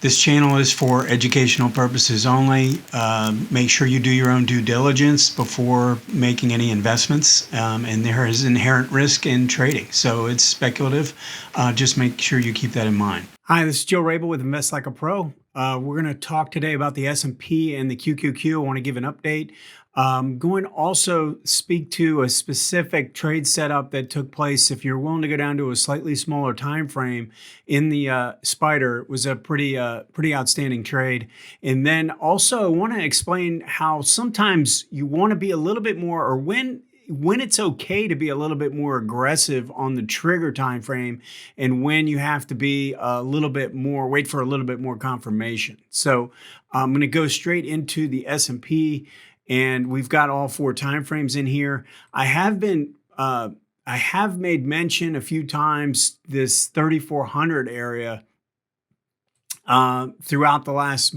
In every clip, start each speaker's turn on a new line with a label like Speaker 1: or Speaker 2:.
Speaker 1: This channel is for educational purposes only. Make sure you do your own due diligence before making any investments. And there is inherent risk in trading, so it's speculative. Just make sure you keep that in mind. Hi, this is Joe Rabil with Invest Like a Pro. We're going to talk today about the S&P and the QQQ. I want to give an update. Going to also speak to a specific trade setup that took place. If you're willing to go down to a slightly smaller time frame in the Spider, it was a pretty outstanding trade. And then also I want to explain how sometimes you want to be a little bit more, or when it's okay to be a little bit more aggressive on the trigger time frame, and when you have to be a little bit more, wait for a little bit more confirmation. So I'm going to go straight into the S&P, and we've got all four time frames in here. I have made mention a few times this 3,400 area throughout the last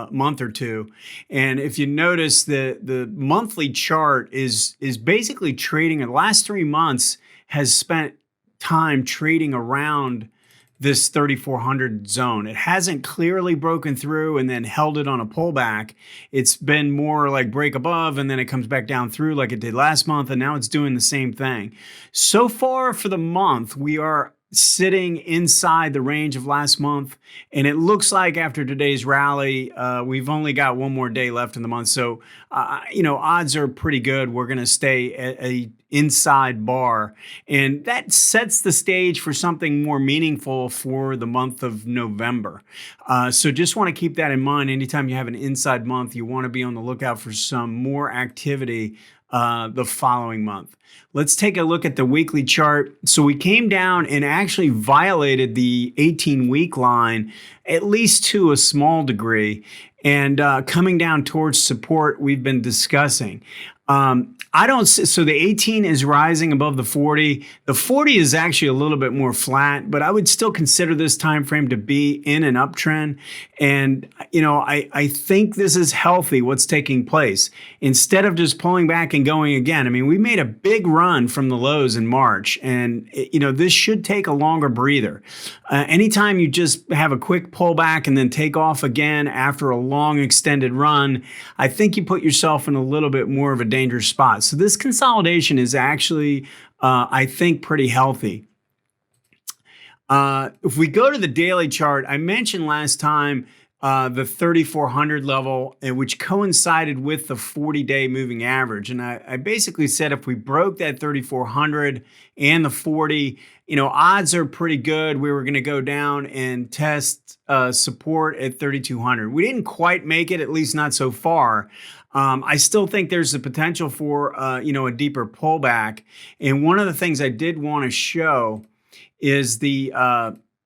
Speaker 1: month or two. And if you notice, the monthly chart is basically trading, in the last 3 months has spent time trading around this 3,400 zone. It hasn't clearly broken through and then held it on a pullback. It's been more like break above and then it comes back down through like it did last month, and now it's doing the same thing. So far for the month, we are sitting inside the range of last month, and it looks like after today's rally, we've only got one more day left in the month. So, odds are pretty good we're going to stay at a inside bar, and that sets the stage for something more meaningful for the month of November. So just want to keep that in mind. Anytime you have an inside month, you want to be on the lookout for some more activity the following month. Let's take a look at the weekly chart. So we came down and actually violated the 18-week line, at least to a small degree, and coming down towards support we've been discussing. So the 18 is rising above the 40. The 40 is actually a little bit more flat, but I would still consider this time frame to be in an uptrend. And, I think this is healthy, what's taking place. Instead of just pulling back and going again, we made a big run from the lows in March, and, this should take a longer breather. Anytime you just have a quick pullback and then take off again after a long extended run, I think you put yourself in a little bit more of a dangerous spot. So this consolidation is actually, I think, pretty healthy. If we go to the daily chart, I mentioned last time the 3,400 level, which coincided with the 40-day moving average. And I basically said if we broke that 3,400 and the 40, odds are pretty good we were going to go down and test support at 3,200. We didn't quite make it, at least not so far. I still think there's the potential for, a deeper pullback. And one of the things I did want to show is the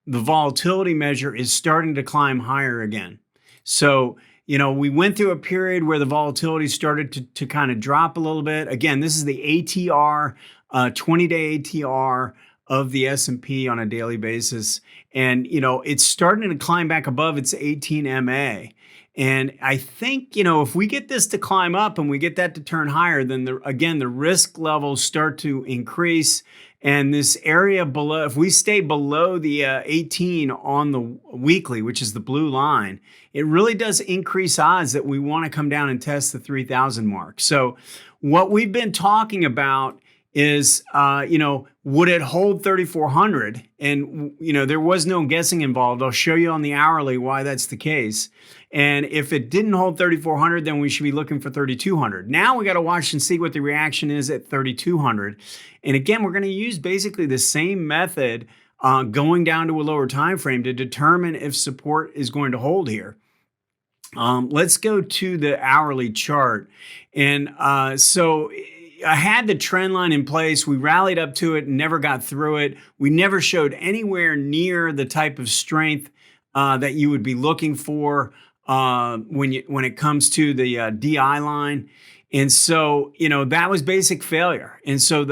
Speaker 1: volatility measure is starting to climb higher again. So, we went through a period where the volatility started to kind of drop a little bit. Again, this is the ATR, 20-day ATR of the S&P on a daily basis. And, it's starting to climb back above its 18 MA. And I think, if we get this to climb up and we get that to turn higher, then the risk levels start to increase. And this area below, if we stay below the 18 on the weekly, which is the blue line, it really does increase odds that we want to come down and test the 3,000 mark. So what we've been talking about is, would it hold 3,400? And, there was no guessing involved. I'll show you on the hourly why that's the case. And if it didn't hold 3,400, then we should be looking for 3,200. Now we got to watch and see what the reaction is at 3,200. And again, we're going to use basically the same method going down to a lower time frame to determine if support is going to hold here. Let's go to the hourly chart. And so I had the trend line in place. We rallied up to it and never got through it. We never showed anywhere near the type of strength that you would be looking for when it comes to the DI line. And so, that was basic failure. And so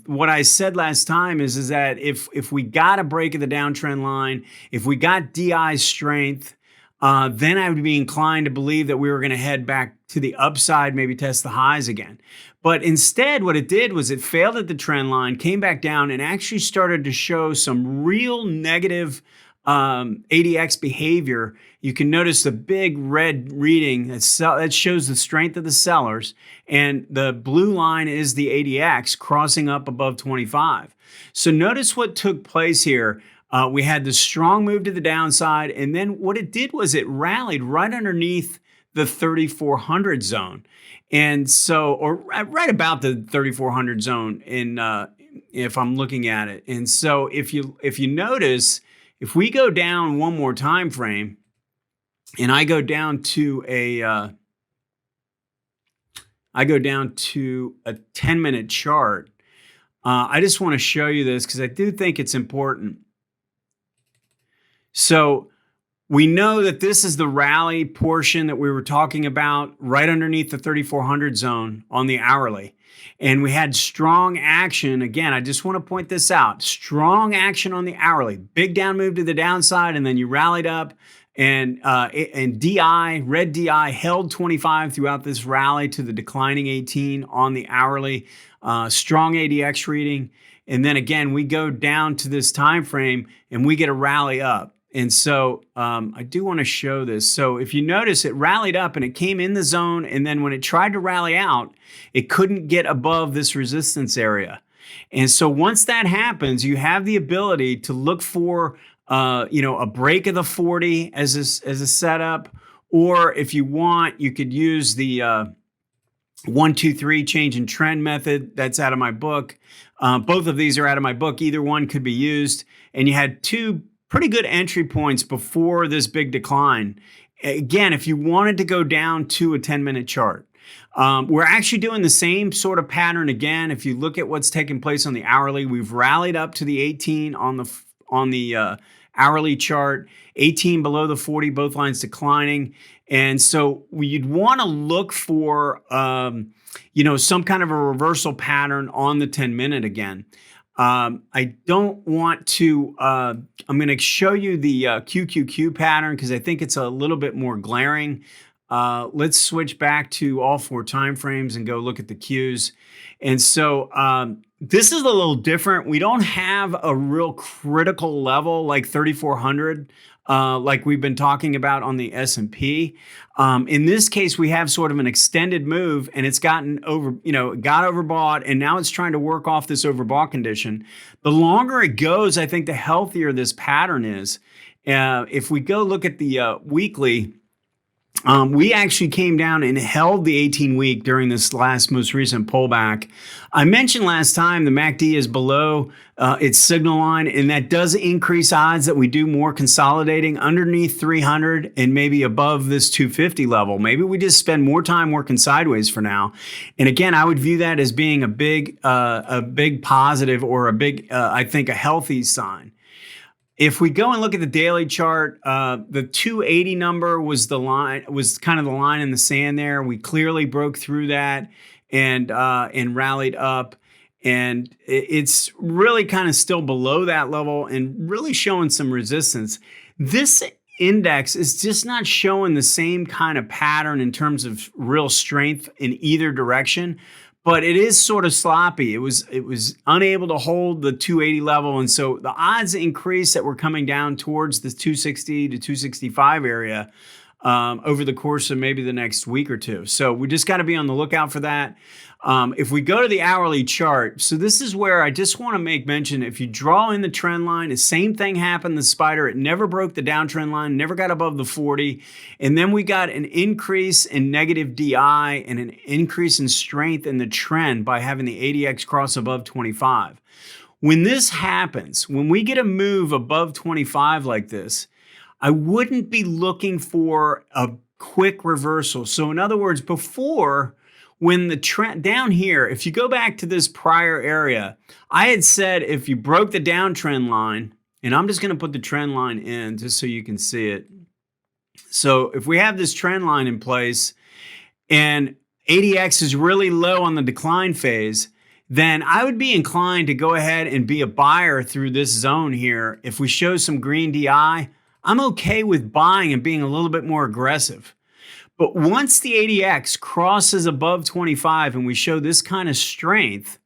Speaker 1: what I said last time is that if we got a break of the downtrend line, if we got DI strength, then I would be inclined to believe that we were going to head back to the upside, maybe test the highs again. But instead, what it did was it failed at the trend line, came back down, and actually started to show some real negative ADX behavior, you can notice the big red reading that shows the strength of the sellers, and the blue line is the ADX crossing up above 25. So notice what took place here. We had the strong move to the downside, and then what it did was it rallied right underneath the 3,400 zone. And so, or right about the 3,400 zone if I'm looking at it. And so if you notice, if we go down one more time frame, and I go down to a 10-minute chart, I just want to show you this because I do think it's important. So we know that this is the rally portion that we were talking about right underneath the 3,400 zone on the hourly. And we had strong action. Again, I just want to point this out. Strong action on the hourly. Big down move to the downside, and then you rallied up. And red DI held 25 throughout this rally to the declining 18 on the hourly. Strong ADX reading. And then again, we go down to this time frame and we get a rally up. And so I do want to show this. So if you notice, it rallied up and it came in the zone. And then when it tried to rally out, it couldn't get above this resistance area. And so once that happens, you have the ability to look for a break of the 40 as a setup. Or if you want, you could use the 1, 2, 3 change in trend method. That's out of my book. Both of these are out of my book. Either one could be used. And you had two pretty good entry points before this big decline. Again, if you wanted to go down to a 10-minute chart, we're actually doing the same sort of pattern again. If you look at what's taking place on the hourly, we've rallied up to the 18 on the hourly chart, 18 below the 40, both lines declining. And so you'd want to look for, some kind of a reversal pattern on the 10-minute again. I don't want to, I'm going to show you the QQQ pattern because I think it's a little bit more glaring. Let's switch back to all 4 time frames and go look at the Qs. And so this is a little different. We don't have a real critical level like 3,400 like we've been talking about on the S&P. In this case, we have sort of an extended move and it's gotten got overbought, and now it's trying to work off this overbought condition. The longer it goes, I think the healthier this pattern is. If we go look at the weekly, we actually came down and held the 18-week during this most recent pullback. I mentioned last time the MACD is below its signal line, and that does increase odds that we do more consolidating underneath 300 and maybe above this 250 level. Maybe we just spend more time working sideways for now. And again, I would view that as being a big positive, or I think a healthy sign. If we go and look at the daily chart, the 280 number was kind of the line in the sand there. We clearly broke through that and rallied up. And it's really kind of still below that level and really showing some resistance. This index is just not showing the same kind of pattern in terms of real strength in either direction. But it is sort of sloppy. It was unable to hold the 280 level. And so the odds increase that we're coming down towards the 260 to 265 area over the course of maybe the next week or two. So we just got to be on the lookout for that. If we go to the hourly chart, so this is where I just want to make mention, if you draw in the trend line, the same thing happened, the spider, it never broke the downtrend line, never got above the 40. And then we got an increase in negative DI and an increase in strength in the trend by having the ADX cross above 25. When this happens, when we get a move above 25 like this, I wouldn't be looking for a quick reversal. So in other words, before, when the trend down here, if you go back to this prior area, I had said if you broke the downtrend line, and I'm just going to put the trend line in just so you can see it. So if we have this trend line in place and ADX is really low on the decline phase, then I would be inclined to go ahead and be a buyer through this zone here. If we show some green DI, I'm okay with buying and being a little bit more aggressive. But once the ADX crosses above 25 and we show this kind of strength,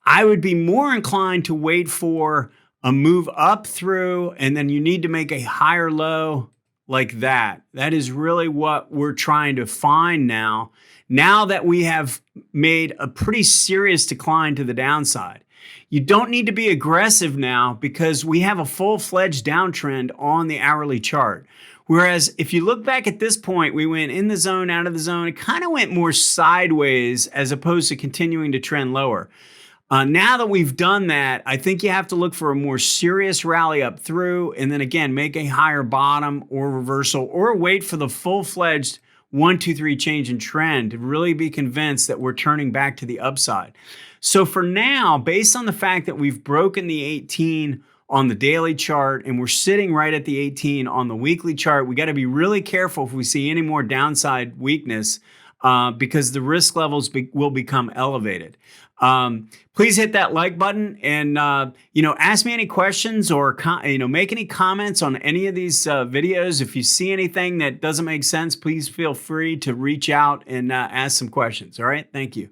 Speaker 1: I would be more inclined to wait for a move up through, and then you need to make a higher low like that. That is really what we're trying to find now. Now that we have made a pretty serious decline to the downside. You don't need to be aggressive now because we have a full-fledged downtrend on the hourly chart. Whereas if you look back at this point, we went in the zone, out of the zone. It kind of went more sideways as opposed to continuing to trend lower. Now that we've done that, I think you have to look for a more serious rally up through, and then again, make a higher bottom or reversal, or wait for the full-fledged 1, 2, 3 change in trend to really be convinced that we're turning back to the upside. So for now, based on the fact that we've broken the 18 on the daily chart and we're sitting right at the 18 on the weekly chart, we got to be really careful if we see any more downside weakness because the risk levels will become elevated. Please hit that like button and, ask me any questions or, make any comments on any of these videos. If you see anything that doesn't make sense, please feel free to reach out and ask some questions. All right. Thank you.